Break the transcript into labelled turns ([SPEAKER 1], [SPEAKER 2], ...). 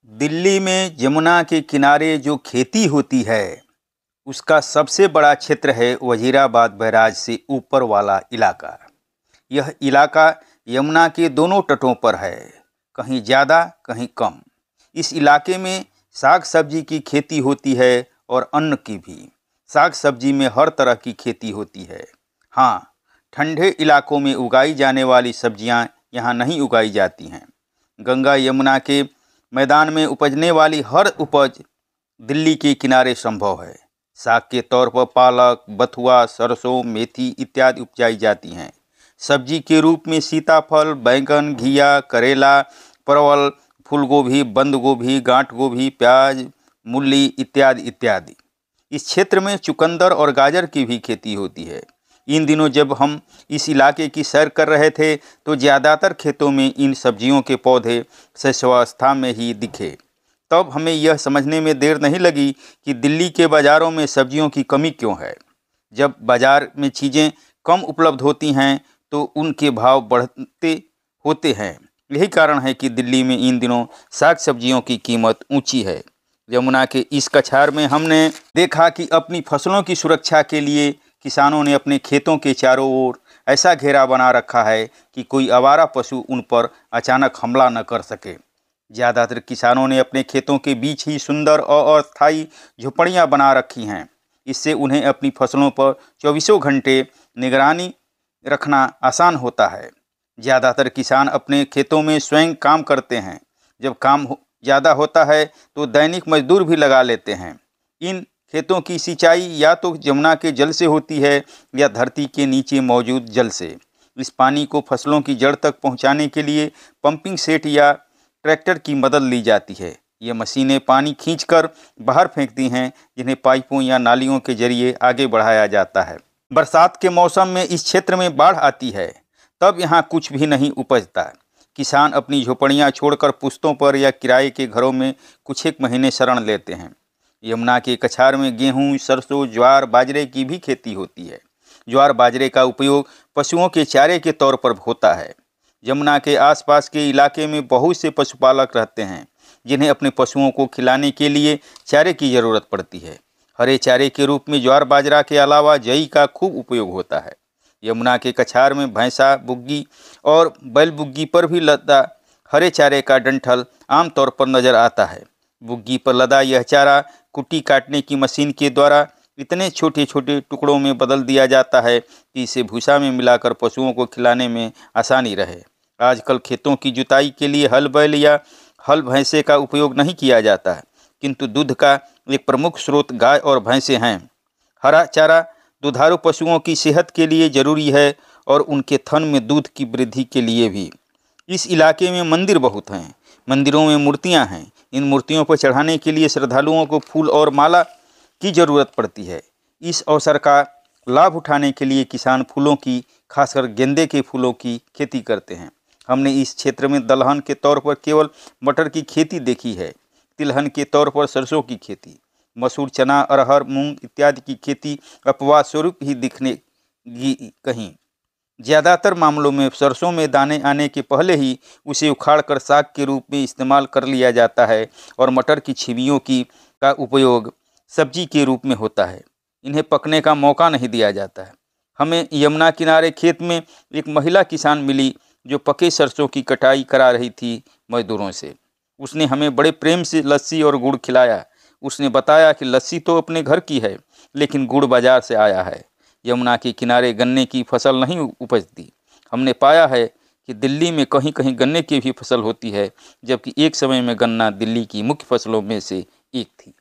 [SPEAKER 1] दिल्ली में यमुना के किनारे जो खेती होती है उसका सबसे बड़ा क्षेत्र है वजीराबाद बैराज से ऊपर वाला इलाका। यह इलाका यमुना के दोनों तटों पर है, कहीं ज़्यादा कहीं कम। इस इलाके में साग सब्जी की खेती होती है और अन्न की भी। साग सब्जी में हर तरह की खेती होती है। हाँ, ठंडे इलाकों में उगाई जाने वाली सब्जियां यहाँ नहीं उगाई जाती हैं। गंगा यमुना के मैदान में उपजने वाली हर उपज दिल्ली के किनारे संभव है। साग के तौर पर पालक, बथुआ, सरसों, मेथी इत्यादि उपजाई जाती हैं। सब्जी के रूप में सीताफल, बैंगन, घिया, करेला, परवल, फूलगोभी, बंद गोभी, गांठ गोभी, प्याज, मूली इत्यादि इत्यादि। इस क्षेत्र में चुकंदर और गाजर की भी खेती होती है। इन दिनों जब हम इस इलाके की सैर कर रहे थे तो ज़्यादातर खेतों में इन सब्जियों के पौधे शैशवावस्था में ही दिखे। तब हमें यह समझने में देर नहीं लगी कि दिल्ली के बाज़ारों में सब्जियों की कमी क्यों है। जब बाज़ार में चीज़ें कम उपलब्ध होती हैं तो उनके भाव बढ़ते होते हैं। यही कारण है कि दिल्ली में इन दिनों साग सब्जियों की कीमत ऊंची है। यमुना के इस कछार में हमने देखा कि अपनी फसलों की सुरक्षा के लिए किसानों ने अपने खेतों के चारों ओर ऐसा घेरा बना रखा है कि कोई आवारा पशु उन पर अचानक हमला न कर सके। ज़्यादातर किसानों ने अपने खेतों के बीच ही सुंदर और अस्थायी झोपड़ियाँ बना रखी हैं। इससे उन्हें अपनी फसलों पर चौबीसों घंटे निगरानी रखना आसान होता है। ज़्यादातर किसान अपने खेतों में स्वयं काम करते हैं। जब काम ज़्यादा होता है तो दैनिक मजदूर भी लगा लेते हैं। इन खेतों की सिंचाई या तो यमुना के जल से होती है या धरती के नीचे मौजूद जल से। इस पानी को फसलों की जड़ तक पहुंचाने के लिए पंपिंग सेट या ट्रैक्टर की मदद ली जाती है। ये मशीनें पानी खींचकर बाहर फेंकती हैं, जिन्हें पाइपों या नालियों के जरिए आगे बढ़ाया जाता है। बरसात के मौसम में इस क्षेत्र में बाढ़ आती है, तब यहाँ कुछ भी नहीं उपजता। किसान अपनी झोपड़ियाँ छोड़कर पुश्तों पर या किराए के घरों में कुछ एक महीने शरण लेते हैं। यमुना के कछार में गेहूं, सरसों, ज्वार, बाजरे की भी खेती होती है। ज्वार बाजरे का उपयोग पशुओं के चारे के तौर पर होता है। यमुना के आसपास के इलाके में बहुत से पशुपालक रहते हैं, जिन्हें अपने पशुओं को खिलाने के लिए चारे की ज़रूरत पड़ती है। हरे चारे के रूप में ज्वार बाजरा के अलावा जई का खूब उपयोग होता है। यमुना के कछार में भैंसा, बुग्गी और बैल बुग्गी पर भी लदा हरे चारे का डंठल आमतौर पर नजर आता है। बुग्गी पर लदा यह चारा कुट्टी काटने की मशीन के द्वारा इतने छोटे छोटे टुकड़ों में बदल दिया जाता है कि इसे भूसा में मिलाकर पशुओं को खिलाने में आसानी रहे। आजकल खेतों की जुताई के लिए हल बैल या हल भैंसे का उपयोग नहीं किया जाता है, किंतु दूध का एक प्रमुख स्रोत गाय और भैंसे हैं। हरा चारा दुधारू पशुओं की सेहत के लिए जरूरी है और उनके थन में दूध की वृद्धि के लिए भी। इस इलाके में मंदिर बहुत हैं। मंदिरों में मूर्तियां हैं। इन मूर्तियों पर चढ़ाने के लिए श्रद्धालुओं को फूल और माला की जरूरत पड़ती है। इस अवसर का लाभ उठाने के लिए किसान फूलों की, खासकर गेंदे के फूलों की खेती करते हैं। हमने इस क्षेत्र में दलहन के तौर पर केवल मटर की खेती देखी है। तिलहन के तौर पर सरसों की खेती, मसूर, चना, अरहर, मूंग इत्यादि की खेती अपवाद स्वरूप ही दिखने कहीं। ज़्यादातर मामलों में सरसों में दाने आने के पहले ही उसे उखाड़कर साग के रूप में इस्तेमाल कर लिया जाता है और मटर की छिमियों का उपयोग सब्जी के रूप में होता है। इन्हें पकने का मौका नहीं दिया जाता है। हमें यमुना किनारे खेत में एक महिला किसान मिली जो पके सरसों की कटाई करा रही थी मजदूरों से। उसने हमें बड़े प्रेम से लस्सी और गुड़ खिलाया। उसने बताया कि लस्सी तो अपने घर की है, लेकिन गुड़ बाजार से आया है। यमुना के किनारे गन्ने की फसल नहीं उपजती। हमने पाया है कि दिल्ली में कहीं कहीं गन्ने की भी फसल होती है, जबकि एक समय में गन्ना दिल्ली की मुख्य फसलों में से एक थी।